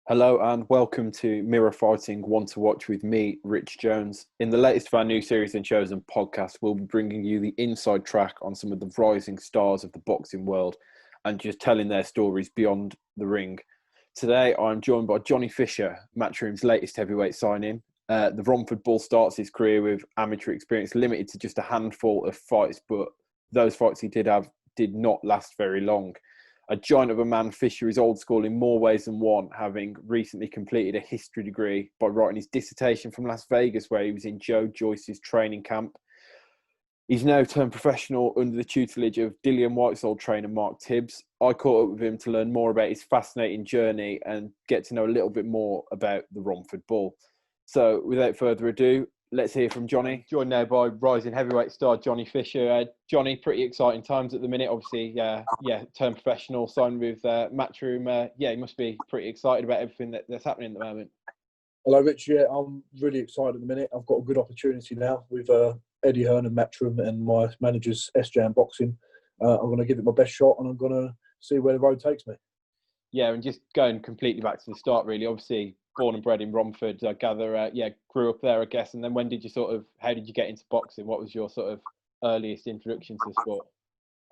Hello and welcome to Mirror Fighting One to Watch with me, Rich Jones. In the latest of our new series and shows and podcasts, we'll be bringing you the inside track on some of the rising stars of the boxing world and just telling their stories beyond the ring. Today, I'm joined by Johnny Fisher, Matchroom's latest heavyweight signing. The Romford Bull starts his career with amateur experience limited to just a handful of fights, but those fights he did have did not last very long. A giant of a man, Fisher is old school in more ways than one, having recently completed a history degree by writing his dissertation from Las Vegas, where he was in Joe Joyce's training camp. He's now turned professional under the tutelage of Dillian White's old trainer, Mark Tibbs. I caught up with him to learn more about his fascinating journey and get to know a little bit more about the Romford Bull. So without further ado, let's hear from Johnny, joined now by rising heavyweight star Johnny Fisher. Johnny, pretty exciting times at the minute. Obviously, turned professional, signed with Matchroom. You must be pretty excited about everything that's happening at the moment. Hello, Rich. Yeah, I'm really excited at the minute. I've got a good opportunity now with Eddie Hearn and Matchroom and my managers, SJ and Boxing. I'm going to give it my best shot and I'm going to see where the road takes me. Yeah, and just going completely back to the start, really. Obviously, born and bred in Romford, I gather. Grew up there, I guess. And then when did you how did you get into boxing? What was your sort of earliest introduction to the sport?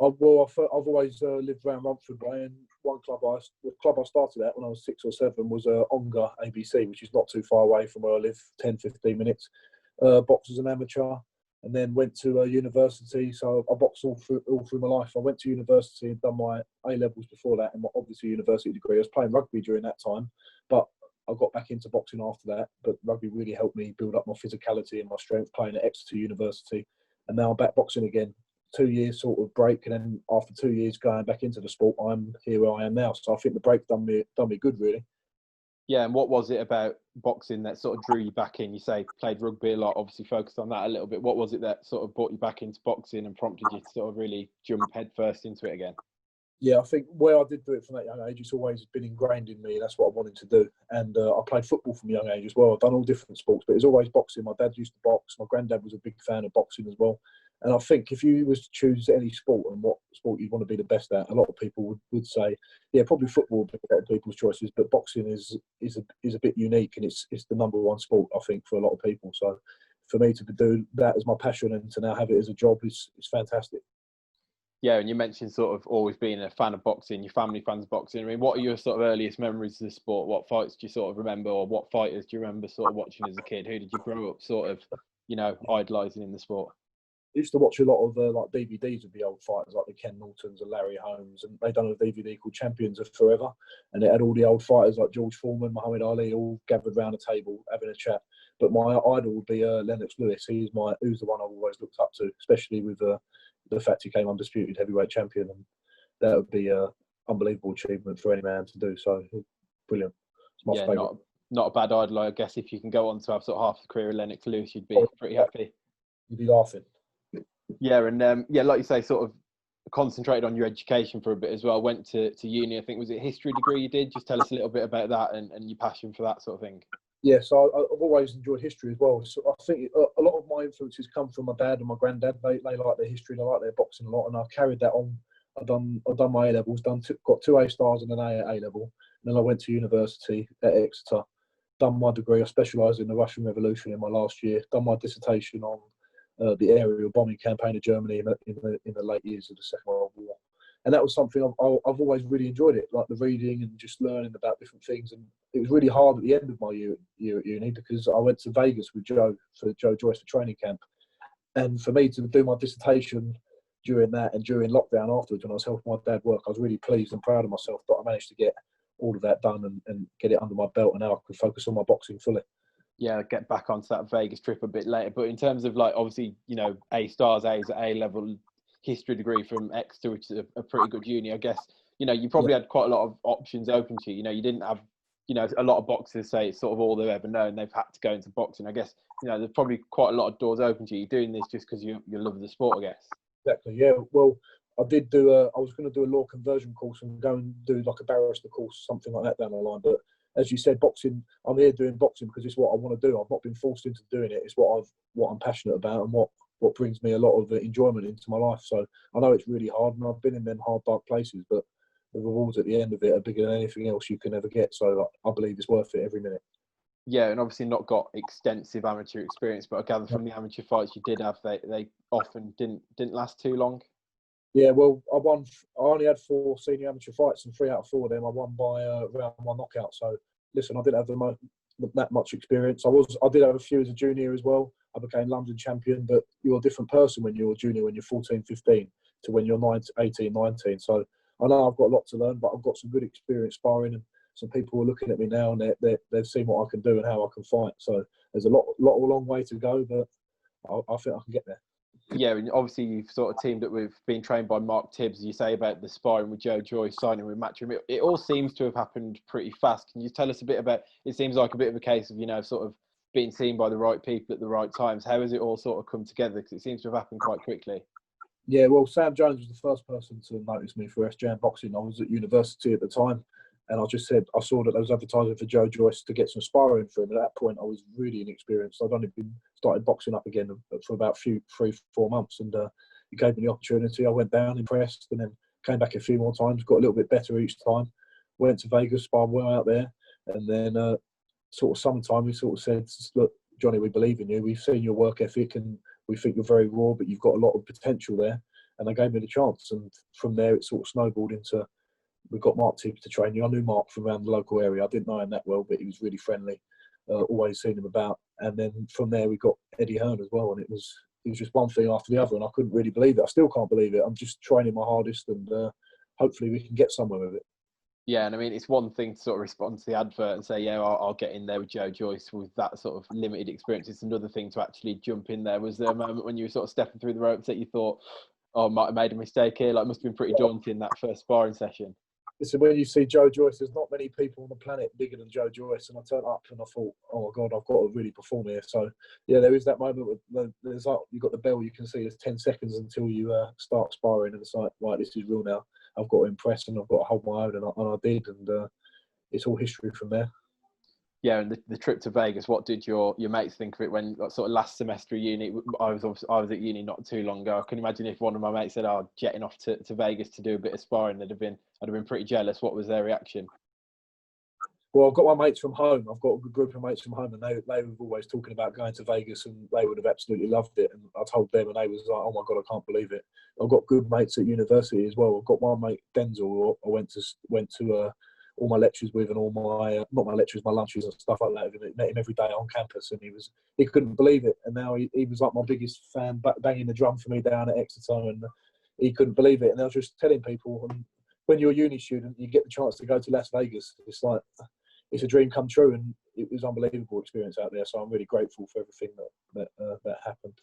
I've always lived around Romford way, and the club I started at when I was 6 or 7 was Ongar ABC, which is not too far away from where I live, 10, 15 minutes. Boxed as an amateur, and then went to university. So I boxed all through my life. I went to university and done my A levels before that, and my obviously university degree. I was playing rugby during that time, but I got back into boxing after that. But rugby really helped me build up my physicality and my strength playing at Exeter University, and now I'm back boxing again. 2 years sort of break, and then after 2 years going back into the sport, I'm here where I am now. So I think the break done me good, really. Yeah, and what was it about boxing that sort of drew you back in? You say played rugby a lot, obviously focused on that a little bit. What was it that sort of brought you back into boxing and prompted you to sort of really jump headfirst into it again? Yeah, I think where I did do it from that young age, it's always been ingrained in me. That's what I wanted to do. And I played football from a young age as well. I've done all different sports, but it's always boxing. My dad used to box. My granddad was a big fan of boxing as well. And I think if you was to choose any sport and what sport you'd want to be the best at, a lot of people would say, yeah, probably football would be a lot of people's choices, but boxing is a bit unique, and it's the number one sport, I think, for a lot of people. So for me to do that as my passion and to now have it as a job is fantastic. Yeah, and you mentioned sort of always being a fan of boxing, your family fans of boxing. I mean, what are your sort of earliest memories of the sport? What fights do you sort of remember, or what fighters do you remember sort of watching as a kid? Who did you grow up sort of, idolising in the sport? I used to watch a lot of like DVDs of the old fighters, like the Ken Nortons and Larry Holmes, and they done a DVD called Champions of Forever, and it had all the old fighters like George Foreman, Muhammad Ali, all gathered around a table having a chat. But my idol would be Lennox Lewis. Who's the one I've always looked up to, especially with the fact he came undisputed heavyweight champion, and that would be an unbelievable achievement for any man to do. So brilliant. It's my favourite. Not a bad idol, I guess. If you can go on to have sort of half the career of Lennox Lewis, you'd be pretty happy. You'd be laughing. Yeah, and like you say, sort of concentrated on your education for a bit as well. Went to uni, I think. Was it a history degree you did? Just tell us a little bit about that and your passion for that sort of thing. Yeah, so I've always enjoyed history as well. So I think a lot of my influences come from my dad and my granddad. They like their history, they like their boxing a lot, and I've carried that on. I've done my A levels, got 2 A stars and an A at A level, and then I went to university at Exeter, done my degree. I specialised in the Russian Revolution in my last year. Done my dissertation on the aerial bombing campaign of Germany in the late years of the Second World War. And that was something I've always really enjoyed it, like the reading and just learning about different things. And it was really hard at the end of my year at uni because I went to Vegas with Joe Joyce for training camp. And for me to do my dissertation during that and during lockdown afterwards, when I was helping my dad work, I was really pleased and proud of myself that I managed to get all of that done and get it under my belt, and now I could focus on my boxing fully. Yeah, get back onto that Vegas trip a bit later. But in terms of obviously, A stars, A's at A level, history degree from Exeter, which is a pretty good uni, I guess, you probably had quite a lot of options open to you. You didn't have, a lot of boxers say it's sort of all they've ever known. They've had to go into boxing. I guess, there's probably quite a lot of doors open to you. You're doing this just because you love the sport, I guess. Exactly, yeah. Well, I was going to do a law conversion course and go and do like a barrister course, something like that down the line. But as you said, boxing, I'm here doing boxing because it's what I want to do. I've not been forced into doing it. It's what I'm passionate about and what brings me a lot of enjoyment into my life. So I know it's really hard, and I've been in them hard, dark places, but the rewards at the end of it are bigger than anything else you can ever get. So I believe it's worth it every minute. Yeah, and obviously not got extensive amateur experience, but I gather from the amateur fights you did have, they often didn't last too long. Yeah, well, I only had 4 senior amateur fights, and 3 out of 4 of them I won by round 1 knockout. So, listen, I didn't have that much experience. I did have a few as a junior as well. I became London champion, but you're a different person when you're a junior, when you're 14, 15, to when you're 19, 18, 19. So, I know I've got a lot to learn, but I've got some good experience sparring, and some people are looking at me now, and they've seen what I can do and how I can fight. So, there's a long way to go, but I think I can get there. Yeah, and obviously you've sort of teamed up with being trained by Mark Tibbs. You say about the sparring with Joe Joyce, signing with Matchroom. It all seems to have happened pretty fast. Can you tell us a bit about? It seems like a bit of a case of sort of being seen by the right people at the right times. How has it all sort of come together? Because it seems to have happened quite quickly. Yeah, well, Sam Jones was the first person to notice me for SJM boxing. I was at university at the time, and I just said I saw that there was advertising for Joe Joyce to get some sparring for him. At that point, I was really inexperienced. I'd only been started boxing up again for about 3-4 months, and he gave me the opportunity. I went down, impressed, and then came back a few more times. Got a little bit better each time. Went to Vegas, sparred well out there, and then sort of summertime we sort of said, "Look, Johnny, we believe in you. We've seen your work ethic, and we think you're very raw, but you've got a lot of potential there." And they gave me the chance, and from there it sort of snowballed into, we got Mark Tibbs to train you. I knew Mark from around the local area. I didn't know him that well, but he was really friendly. Always seen him about. And then from there we got Eddie Hearn as well, and it was just one thing after the other, and I couldn't really believe it. I still can't believe it. I'm just training my hardest, and hopefully we can get somewhere with it. Yeah, and I mean, it's one thing to sort of respond to the advert and say, yeah, I'll get in there with Joe Joyce with that sort of limited experience. It's another thing to actually jump in there. Was there a moment when you were sort of stepping through the ropes that you thought, oh, I might have made a mistake here? Like, it must have been pretty daunting, that first sparring session. So when you see Joe Joyce, there's not many people on the planet bigger than Joe Joyce. And I turned up and I thought, oh my God, I've got to really perform here. So yeah, there is that moment with there's like, you've got the bell, you can see there's 10 seconds until you start sparring, and it's like, right, this is real now. I've got to impress, and I've got to hold my own, and I did, and it's all history from there. Yeah, and the trip to Vegas, what did your mates think of it when, like, sort of last semester of uni? I was at uni not too long ago. I can imagine if one of my mates said, "Oh, jetting off to Vegas to do a bit of sparring," I'd have been pretty jealous. What was their reaction? Well, I've got my mates from home. I've got a good group of mates from home, and they were always talking about going to Vegas, and they would have absolutely loved it. And I told them, and they was like, "Oh my God, I can't believe it." I've got good mates at university as well. I've got one mate, Denzel, who I went to all my lectures with, and all my not my lectures, my lunches and stuff like that. I met him every day on campus, and he couldn't believe it. And now he was like my biggest fan, banging the drum for me down at Exeter, and he couldn't believe it. And I was just telling people, and when you're a uni student, you get the chance to go to Las Vegas. It's like, it's a dream come true, and it was an unbelievable experience out there. So I'm really grateful for everything that happened.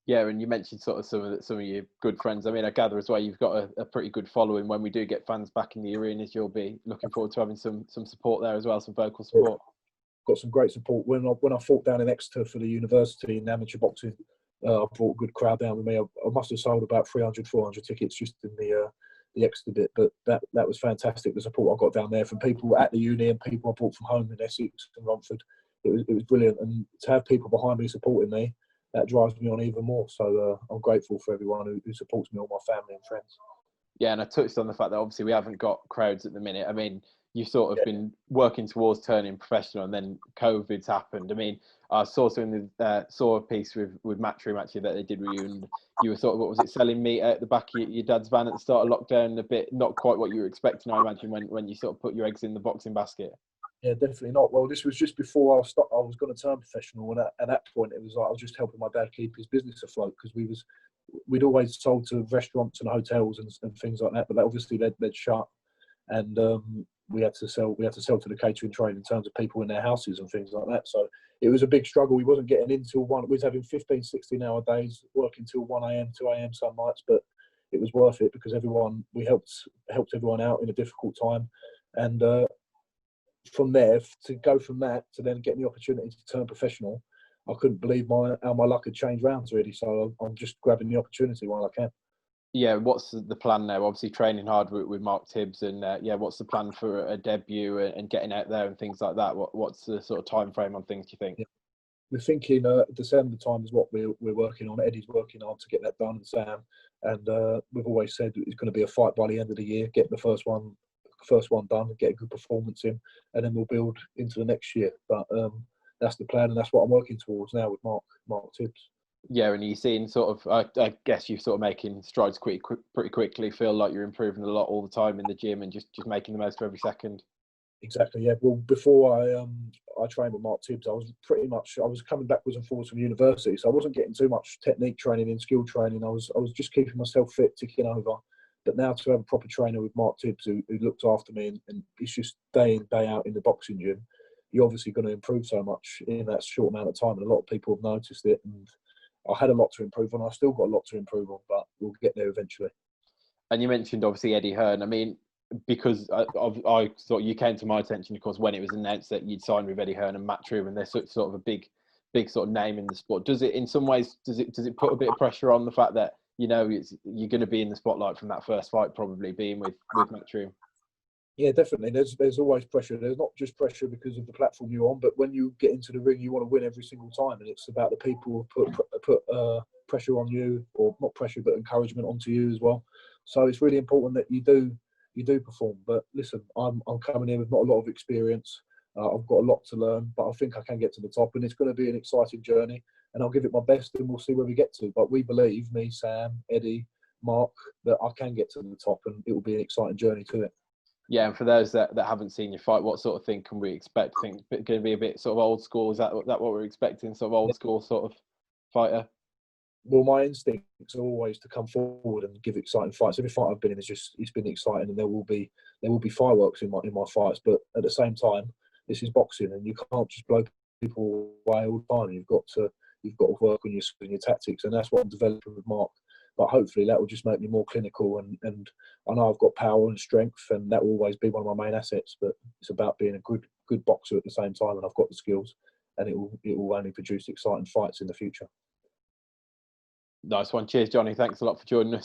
Yeah, and you mentioned sort of some of your good friends. I mean, I gather as well you've got a pretty good following. When we do get fans back in the arenas, you'll be looking forward to having some support there as well, some vocal support. Got some great support. When I fought down in Exeter for the university in amateur boxing, I brought a good crowd down with me. I must have sold about 300, 400 tickets just in the Exeter bit, but that was fantastic. The support I got down there from people at the uni and people I brought from home in Essex and Romford, it was brilliant. And to have people behind me supporting me, that drives me on even more. So I'm grateful for everyone who supports me, all my family and friends. Yeah, and I touched on the fact that obviously we haven't got crowds at the minute. I mean, you've sort of been working towards turning professional, and then COVID's happened. I mean, I saw saw a piece with Matchroom actually that they did with you, and you were sort of, what was it, selling meat at the back of your dad's van at the start of lockdown, a bit not quite what you were expecting, I imagine, when you sort of put your eggs in the boxing basket. Yeah, definitely not. Well, this was just before I was going to turn professional, and at that point, it was like I was just helping my dad keep his business afloat, because we'd always sold to restaurants and hotels and things like that, but obviously they'd shut, and we had to sell to the catering trade in terms of people in their houses and things like that. So it was a big struggle. We wasn't getting in till 1. We was having 15, 16-hour days, working till 1 a.m., 2 a.m. some nights, but it was worth it because we helped everyone out in a difficult time, and from there, to go from that to then getting the opportunity to turn professional, I couldn't believe how my luck had changed rounds, really. So I'm just grabbing the opportunity while I can. Yeah, what's the plan now? Obviously training hard with Mark Tibbs, and what's the plan for a debut and getting out there and things like that? What's the sort of time frame on things, do you think? Yeah. we're thinking December time is what we're working on. Eddie's working on to get that done, and Sam. And we've always said it's going to be a fight by the end of the year. Get the first one done, get a good performance in, and then we'll build into the next year. But that's the plan, and that's what I'm working towards now with Mark Tibbs. Yeah, and you're seeing sort of, I guess you're sort of making strides pretty quickly. Feel like you're improving a lot all the time in the gym and just making the most of every second. Exactly. Yeah. Well, before I trained with Mark Tibbs, I was coming backwards and forwards from university, so I wasn't getting too much technique training and skill training. I was just keeping myself fit, ticking over. But now to have a proper trainer with Mark Tibbs who looks after me and it's just day in, day out in the boxing gym, you're obviously going to improve so much in that short amount of time. And a lot of people have noticed it. And I had a lot to improve on. I still got a lot to improve on, but we'll get there eventually. And you mentioned obviously Eddie Hearn. I mean, because I thought you came to my attention, of course, when it was announced that you'd signed with Eddie Hearn and Matchroom, and they're sort of a big sort of name in the sport. Does it, in some ways, does it put a bit of pressure on the fact that, you know, you're going to be in the spotlight from that first fight, probably being with Matchroom? Yeah, definitely. There's always pressure. There's not just pressure because of the platform you're on, but when you get into the ring, you want to win every single time, and it's about the people who put pressure on you, or not pressure, but encouragement onto you as well. So it's really important that you do perform. But listen, I'm coming in with not a lot of experience. I've got a lot to learn, but I think I can get to the top, and it's going to be an exciting journey. And I'll give it my best, and we'll see where we get to. But we believe, me, Sam, Eddie, Mark, that I can get to the top, and it will be an exciting journey to it. Yeah, and for those that haven't seen you fight, what sort of thing can we expect? I think it's going to be a bit sort of old school. Is that what we're expecting? Sort of old school sort of fighter? Well, my instincts are always to come forward and give exciting fights. Every fight I've been in it's been exciting, and there will be fireworks in my fights. But at the same time, this is boxing, and you can't just blow people away all the time. You've got to work on your tactics, and that's what I'm developing with Mark. But hopefully that will just make me more clinical, and I know I've got power and strength, and that will always be one of my main assets. But it's about being a good boxer at the same time, and I've got the skills, and it will only produce exciting fights in the future. Nice one. Cheers, Johnny. Thanks a lot for joining us.